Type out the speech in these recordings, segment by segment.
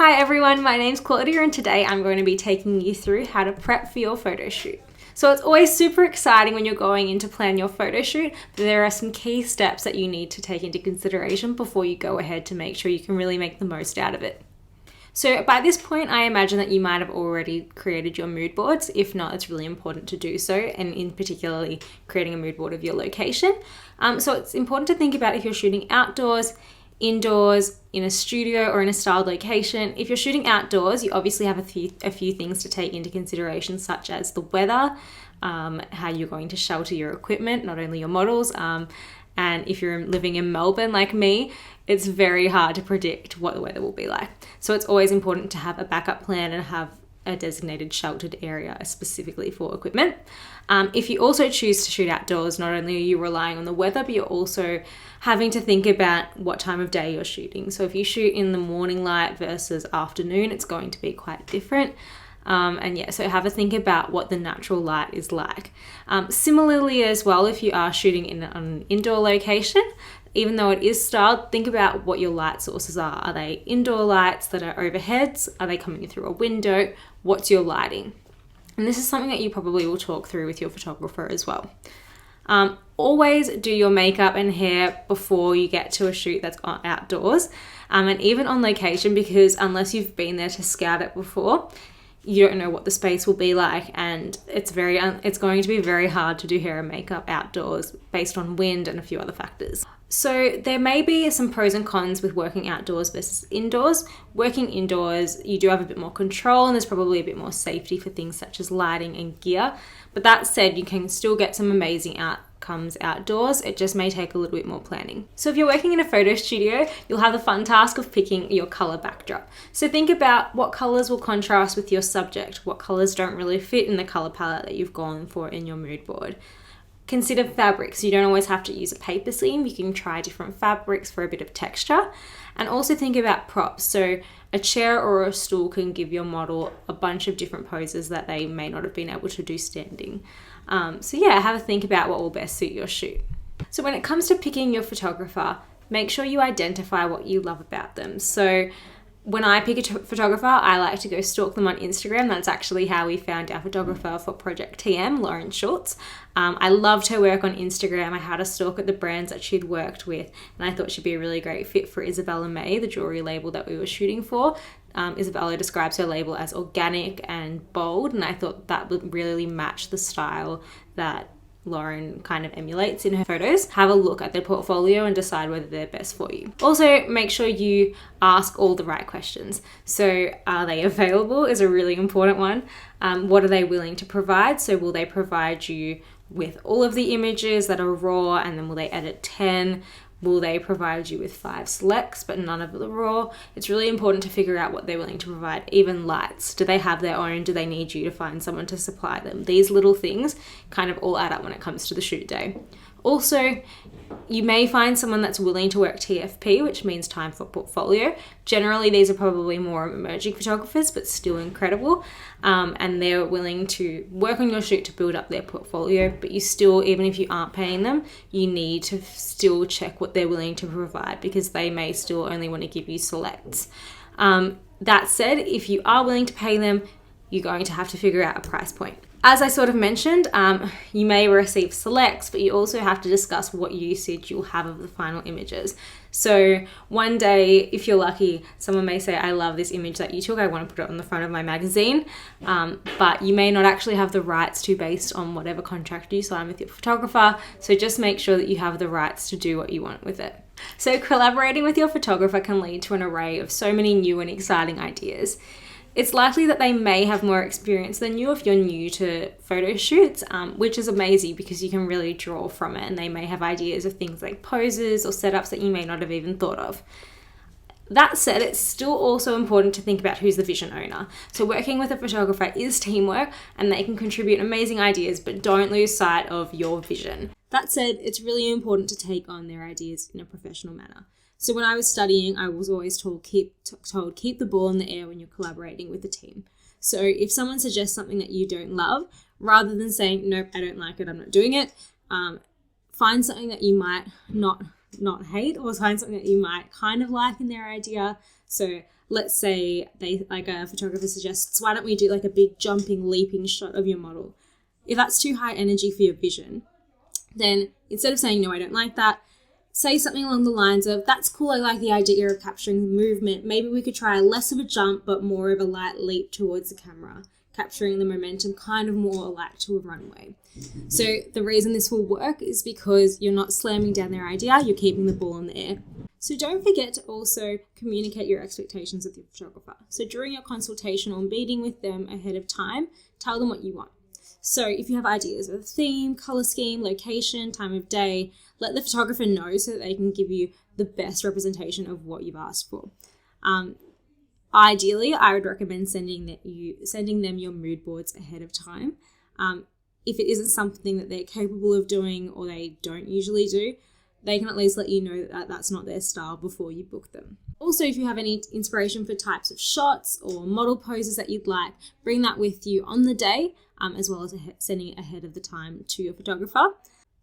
Hi everyone, my name's Claudia and today I'm going to be taking you through how to prep for your photo shoot. So it's always super exciting when you're going in to plan your photo shoot, but there are some key steps that you need to take into consideration before you go ahead to make sure you can really make the most out of it. So by this point, I imagine that you might have already created your mood boards. If not, it's really important to do so, and in particularly creating a mood board of your location. So it's important to think about if you're shooting outdoors, indoors, in a studio or in a styled location. If you're shooting outdoors, you obviously have a few things to take into consideration, such as the weather, how you're going to shelter your equipment, not only your models, and if you're living in Melbourne like me, it's very hard to predict what the weather will be like. So it's always important to have a backup plan and have a designated sheltered area specifically for equipment. If you also choose to shoot outdoors, not only are you relying on the weather, but you're also having to think about what time of day you're shooting. So if you shoot in the morning light versus afternoon, it's going to be quite different. So have a think about what the natural light is like. Similarly as well, if you are shooting in an indoor location, even though it is styled, think about what your light sources are. Are they indoor lights that are overheads? Are they coming through a window? What's your lighting? And this is something that you probably will talk through with your photographer as well. Always do your makeup and hair before you get to a shoot that's outdoors, and even on location, because unless you've been there to scout it before, you don't know what the space will be like, and it's going to be very hard to do hair and makeup outdoors based on wind and a few other factors. So there may be some pros and cons with working outdoors versus indoors. Working indoors, you do have a bit more control and there's probably a bit more safety for things such as lighting and gear. But that said, you can still get some amazing outcomes outdoors. It just may take a little bit more planning. So if you're working in a photo studio, you'll have the fun task of picking your color backdrop. So think about what colors will contrast with your subject, what colors don't really fit in the color palette that you've gone for in your mood board. Consider fabrics. You don't always have to use a paper seam. You can try different fabrics for a bit of texture. And also think about props. So a chair or a stool can give your model a bunch of different poses that they may not have been able to do standing. Have a think about what will best suit your shoot. So when it comes to picking your photographer, make sure you identify what you love about them. So when I pick a photographer, I like to go stalk them on Instagram. That's actually how we found our photographer for Project TM, Lauren Schultz. I loved her work on Instagram. I had a stalk at the brands that she'd worked with, and I thought she'd be a really great fit for Isabella May, the jewelry label that we were shooting for. Isabella describes her label as organic and bold, and I thought that would really match the style that Lauren kind of emulates in her photos. Have a look at their portfolio and decide whether they're best for you. Also, make sure you ask all the right questions. So are they available is a really important one. What are they willing to provide? So will they provide you with all of the images that are raw, and then will they edit 10? Will they provide you with 5 selects but none of the raw? It's really important to figure out what they're willing to provide. Even lights. Do they have their own? Do they need you to find someone to supply them? These little things kind of all add up when it comes to the shoot day. Also, you may find someone that's willing to work TFP, which means time for portfolio. Generally, these are probably more emerging photographers, but still incredible. And they're willing to work on your shoot to build up their portfolio, but you still, even if you aren't paying them, you need to still check what they're willing to provide, because they may still only want to give you selects. That said, if you are willing to pay them, you're going to have to figure out a price point. As I sort of mentioned, you may receive selects, but you also have to discuss what usage you'll have of the final images. So one day, if you're lucky, someone may say, I love this image that you took, I want to put it on the front of my magazine, but you may not actually have the rights to based on whatever contract you sign with your photographer. So just make sure that you have the rights to do what you want with it. So collaborating with your photographer can lead to an array of so many new and exciting ideas. It's likely that they may have more experience than you if you're new to photo shoots, which is amazing because you can really draw from it, and they may have ideas of things like poses or setups that you may not have even thought of. That said, it's still also important to think about who's the vision owner. So working with a photographer is teamwork, and they can contribute amazing ideas, but don't lose sight of your vision. That said, it's really important to take on their ideas in a professional manner. So when I was studying, I was always told keep the ball in the air when you're collaborating with a team. So if someone suggests something that you don't love, rather than saying, nope, I don't like it, I'm not doing it, find something that you might not hate, or find something that you might kind of like in their idea. So let's say a photographer suggests, why don't we do like a big jumping, leaping shot of your model? If that's too high energy for your vision, then instead of saying, no, I don't like that, say something along the lines of, that's cool, I like the idea of capturing the movement. Maybe we could try less of a jump, but more of a light leap towards the camera, capturing the momentum kind of more like to a runway. So the reason this will work is because you're not slamming down their idea, you're keeping the ball in the air. So don't forget to also communicate your expectations with your photographer. So during your consultation or meeting with them ahead of time, tell them what you want. So if you have ideas of a theme, color scheme, location, time of day, let the photographer know so that they can give you the best representation of what you've asked for. Ideally, I would recommend sending them your mood boards ahead of time. If it isn't something that they're capable of doing or they don't usually do, they can at least let you know that that's not their style before you book them. Also, if you have any inspiration for types of shots or model poses that you'd like, bring that with you on the day, as well as sending it ahead of the time to your photographer.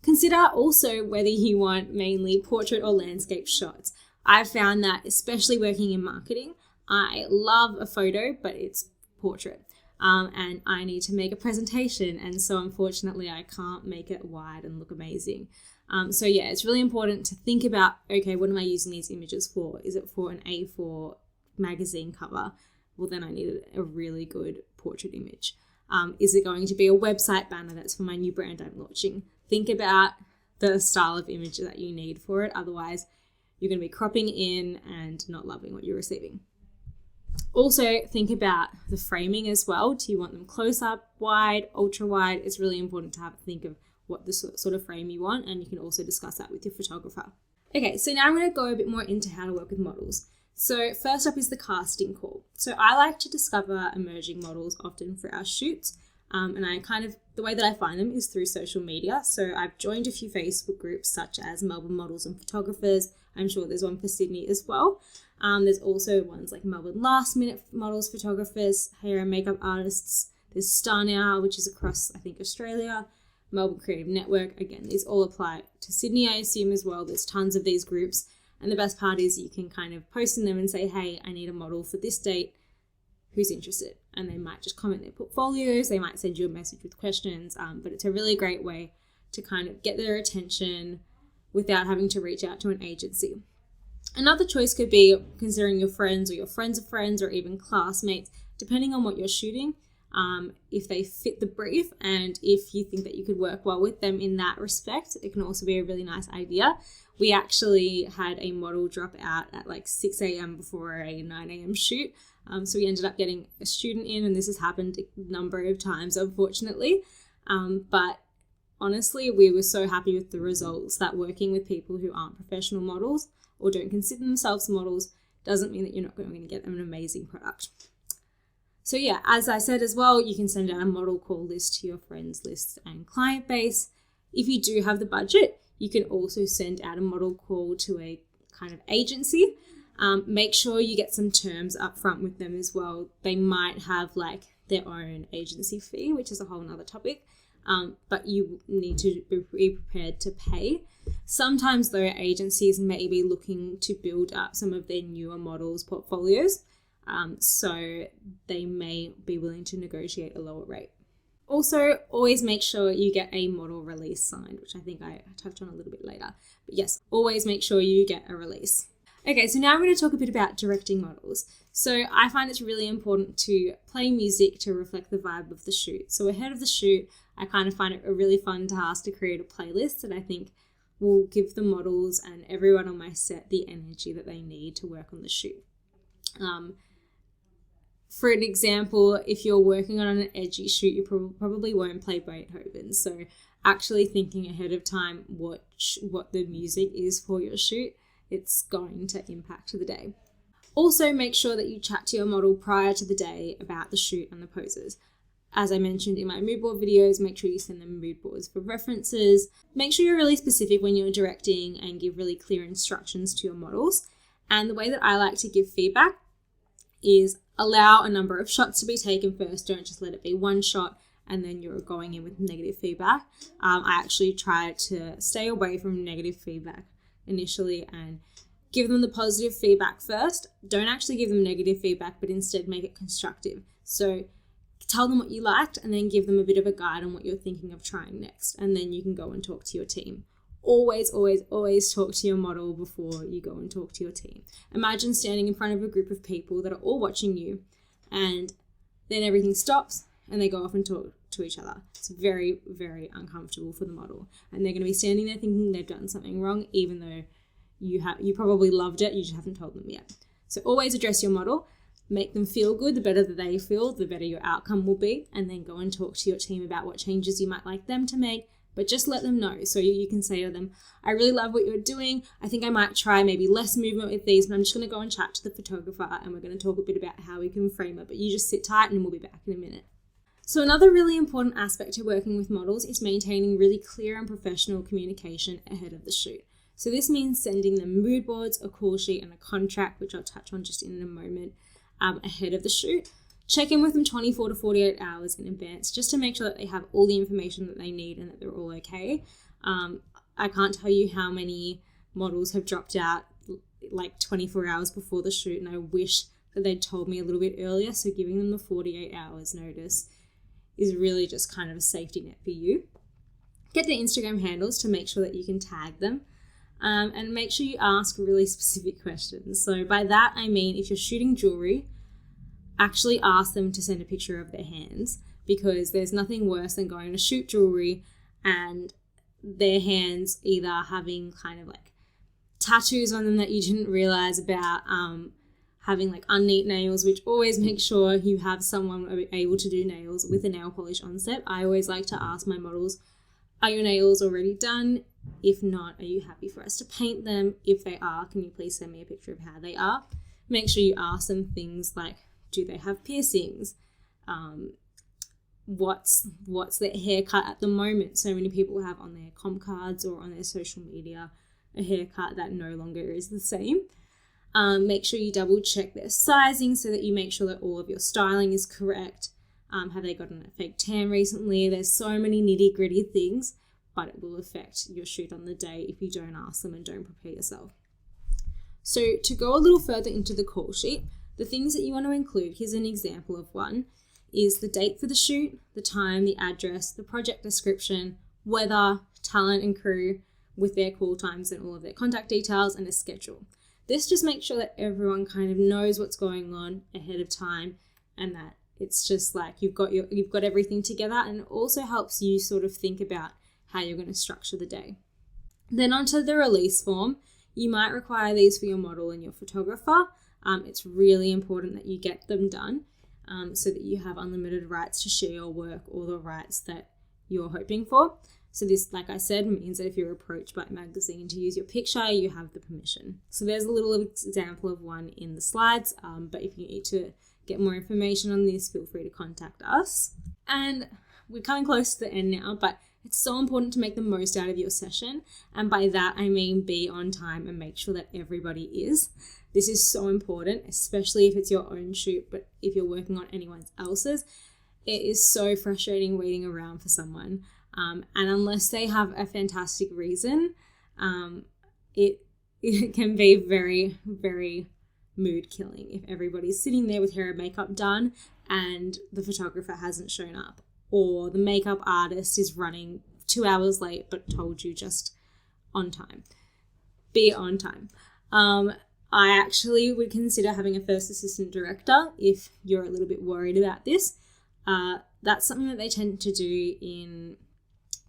Consider also whether you want mainly portrait or landscape shots. I've found that, especially working in marketing, I love a photo, but it's portrait. And I need to make a presentation, and so unfortunately I can't make it wide and look amazing. So yeah, it's really important to think about, okay, what am I using these images for? Is it for an A4 magazine cover? Well, then I need a really good portrait image. Is it going to be a website banner that's for my new brand I'm launching? Think about the style of image that you need for it. Otherwise, you're going to be cropping in and not loving what you're receiving. Also, think about the framing as well. Do you want them close up, wide, ultra wide? It's really important to think of what the sort of frame you want, and you can also discuss that with your photographer. Okay, so now I'm going to go a bit more into how to work with models. So first up is the casting call. So I like to discover emerging models often for our shoots, and the way that I find them is through social media. So I've joined a few Facebook groups such as Melbourne Models and Photographers. I'm sure there's one for Sydney as well. There's also ones like Melbourne Last Minute Models, Photographers, Hair and Makeup Artists. There's Star Now, which is across, I think, Australia. Melbourne Creative Network. Again, these all apply to Sydney, I assume, as well. There's tons of these groups. And the best part is you can kind of post in them and say, hey, I need a model for this date. Who's interested? And they might just comment their portfolios. They might send you a message with questions. But it's a really great way to kind of get their attention without having to reach out to an agency. Another choice could be considering your friends or your friends of friends or even classmates, depending on what you're shooting, if they fit the brief and if you think that you could work well with them in that respect. It can also be a really nice idea. We actually had a model drop out at like 6 a.m. before a 9 a.m. shoot. So we ended up getting a student in, and this has happened a number of times, unfortunately. But honestly, we were so happy with the results that working with people who aren't professional models or don't consider themselves models doesn't mean that you're not going to get them an amazing product. So yeah, as I said as well, you can send out a model call list to your friends list and client base. If you do have the budget, you can also send out a model call to a kind of agency. Make sure you get some terms up front with them as well. They might have like their own agency fee, which is a whole nother topic. But you need to be prepared to pay. Sometimes though, agencies may be looking to build up some of their newer models' portfolios. So they may be willing to negotiate a lower rate. Also, always make sure you get a model release signed, which I think I touched on a little bit later. But yes, always make sure you get a release. Okay, so now I'm going to talk a bit about directing models. So I find it's really important to play music to reflect the vibe of the shoot. So ahead of the shoot, I kind of find it a really fun task to create a playlist that I think will give the models and everyone on my set the energy that they need to work on the shoot. For an example, if you're working on an edgy shoot, you probably won't play Beethoven. So actually thinking ahead of time what the music is for your shoot, it's going to impact the day. Also, make sure that you chat to your model prior to the day about the shoot and the poses. As I mentioned in my mood board videos, make sure you send them mood boards for references. Make sure you're really specific when you're directing and give really clear instructions to your models. And the way that I like to give feedback is allow a number of shots to be taken first. Don't just let it be one shot and then you're going in with negative feedback. I actually try to stay away from negative feedback initially and Give them the positive feedback first. Don't actually give them negative feedback, but instead make it constructive. So tell them what you liked and then give them a bit of a guide on what you're thinking of trying next. And then you can go and talk to your team. Always, always, always talk to your model before you go and talk to your team. Imagine standing in front of a group of people that are all watching you, and then everything stops and they go off and talk to each other. It's very, very uncomfortable for the model. And they're going to be standing there thinking they've done something wrong, even though you probably loved it, you just haven't told them yet. So always address your model, make them feel good. The better that they feel, the better your outcome will be. And then go and talk to your team about what changes you might like them to make. But just let them know. So you can say to them, I really love what you're doing. I think I might try maybe less movement with these, but I'm just going to go and chat to the photographer and we're going to talk a bit about how we can frame it. But you just sit tight and we'll be back in a minute. So another really important aspect to working with models is maintaining really clear and professional communication ahead of the shoot. So this means sending them mood boards, a call sheet and a contract, which I'll touch on just in a moment, ahead of the shoot. Check in with them 24 to 48 hours in advance just to make sure that they have all the information that they need and that they're all okay. I can't tell you how many models have dropped out like 24 hours before the shoot, and I wish that they'd told me a little bit earlier. So giving them the 48 hours notice is really just kind of a safety net for you. Get their Instagram handles to make sure that you can tag them. And make sure you ask really specific questions. So by that, I mean, if you're shooting jewelry, actually ask them to send a picture of their hands, because there's nothing worse than going to shoot jewelry and their hands either having kind of like tattoos on them that you didn't realize about, having like unneat nails, which always make sure you have someone able to do nails with a nail polish on set. I always like to ask my models, are your nails already done? If not, are you happy for us to paint them? If they are, can you please send me a picture of how they are? Make sure you ask them things like, do they have piercings? What's their haircut at the moment? So many people have on their comp cards or on their social media a haircut that no longer is the same. Make sure you double check their sizing so that you make sure that all of your styling is correct. Have they gotten a fake tan recently? There's so many nitty gritty things, but it will affect your shoot on the day if you don't ask them and don't prepare yourself. So to go a little further into the call sheet, the things that you want to include, here's an example of one, is the date for the shoot, the time, the address, the project description, weather, talent and crew with their call times and all of their contact details, and a schedule. This just makes sure that everyone kind of knows what's going on ahead of time, and that it's just like you've got everything together, and it also helps you sort of think about how you're going to structure the day. Then onto the release form. You might require these for your model and your photographer. It's really important that you get them done so that you have unlimited rights to share your work or the rights that you're hoping for. So this, like I said, means that if you're approached by a magazine to use your picture, you have the permission. So there's a little example of one in the slides, but if you need to get more information on this, feel free to contact us. And we're coming close to the end now, but it's so important to make the most out of your session. And by that, I mean be on time and make sure that everybody is. This is so important, especially if it's your own shoot, but if you're working on anyone else's, it is so frustrating waiting around for someone. And unless they have a fantastic reason, it can be very, very mood killing if everybody's sitting there with hair and makeup done and the photographer hasn't shown up, or the makeup artist is running 2 hours late but told you just on time. Be on time. I actually would consider having a first assistant director if you're a little bit worried about this. That's something that they tend to do in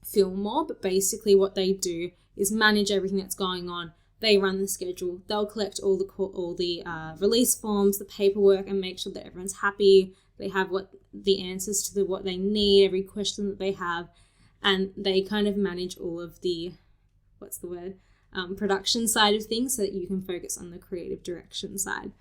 film more, but basically what they do is manage everything that's going on. They run the schedule. They'll collect all the release forms, the paperwork, and make sure that everyone's happy. They have the answers to what they need, every question that they have, and they kind of manage all of the production side of things so that you can focus on the creative direction side.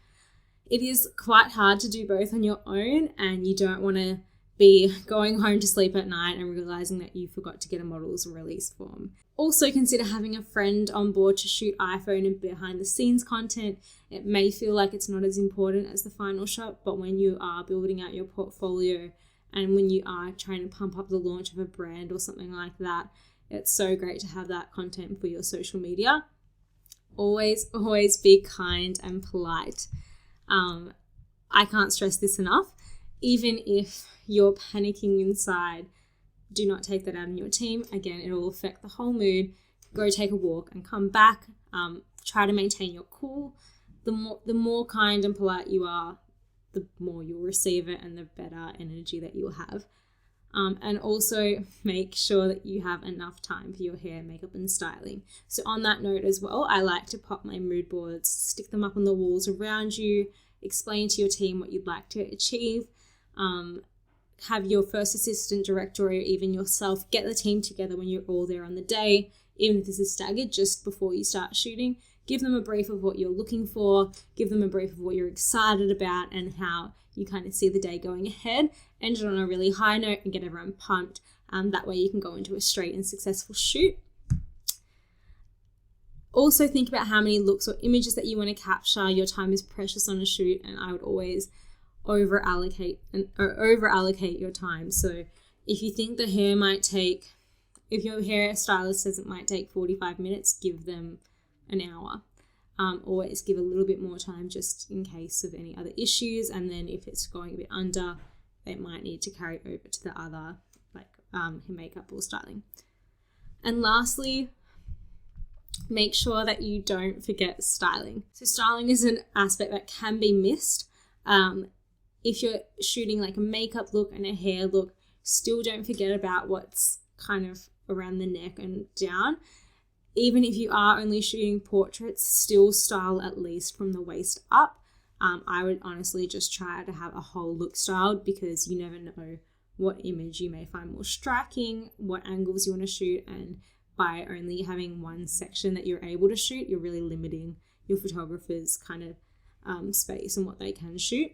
It is quite hard to do both on your own, and you don't want to be going home to sleep at night and realizing that you forgot to get a model's release form. Also consider having a friend on board to shoot iPhone and behind the scenes content. It may feel like it's not as important as the final shot, but when you are building out your portfolio and when you are trying to pump up the launch of a brand or something like that, it's so great to have that content for your social media. always be kind and polite. I can't stress this enough. Even if you're panicking inside, do not take that out on your team. Again, it will affect the whole mood. Go take a walk and come back. Try to maintain your cool. The more kind and polite you are, the more you'll receive it and the better energy that you'll have. And also make sure that you have enough time for your hair, makeup and styling. So on that note as well, I like to pop my mood boards, stick them up on the walls around you, explain to your team what you'd like to achieve, have your first assistant, director, or even yourself get the team together when you're all there on the day, even if this is staggered, just before you start shooting. Give them a brief of what you're looking for, give them a brief of what you're excited about and how you kind of see the day going ahead. End it on a really high note and get everyone pumped. That way you can go into a straight and successful shoot. Also think about how many looks or images that you want to capture. Your time is precious on a shoot, and I would always over allocate your time. So if you think the hair might take, if your hairstylist says it might take 45 minutes, give them an hour. Always give a little bit more time just in case of any other issues, and then if it's going a bit under, they might need to carry over to the other, like hair makeup or styling. And lastly, make sure that you don't forget styling. So styling is an aspect that can be missed. If you're shooting like a makeup look and a hair look, still don't forget about what's kind of around the neck and down. Even if you are only shooting portraits, still style at least from the waist up. I would honestly just try to have a whole look styled, because you never know what image you may find more striking, what angles you want to shoot, and by only having one section that you're able to shoot, you're really limiting your photographer's kind of space and what they can shoot.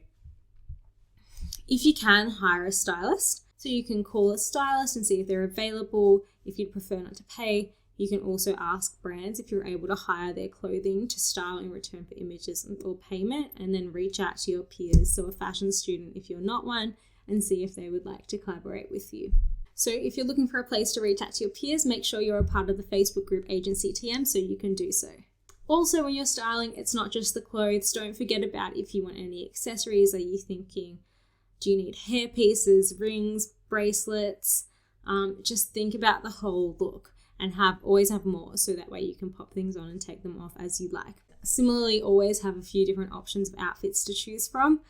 If you can, hire a stylist. So you can call a stylist and see if they're available. If you'd prefer not to pay, you can also ask brands if you're able to hire their clothing to style in return for images or payment, and then reach out to your peers, so a fashion student if you're not one, and see if they would like to collaborate with you. So if you're looking for a place to reach out to your peers, make sure you're a part of the Facebook group Agency TM so you can do so. Also, when you're styling, it's not just the clothes. Don't forget about if you want any accessories. Are you thinking, do you need hair pieces, rings, bracelets? Just think about the whole look and always have more, so that way you can pop things on and take them off as you like. Similarly, always have a few different options of outfits to choose from.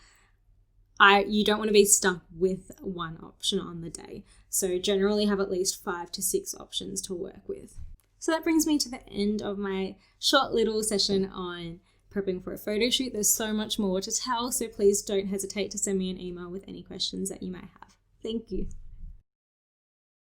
You don't want to be stuck with one option on the day. So generally have at least 5 to 6 options to work with. So that brings me to the end of my short little session on prepping for a photo shoot. There's so much more to tell, so please don't hesitate to send me an email with any questions that you may have. Thank you.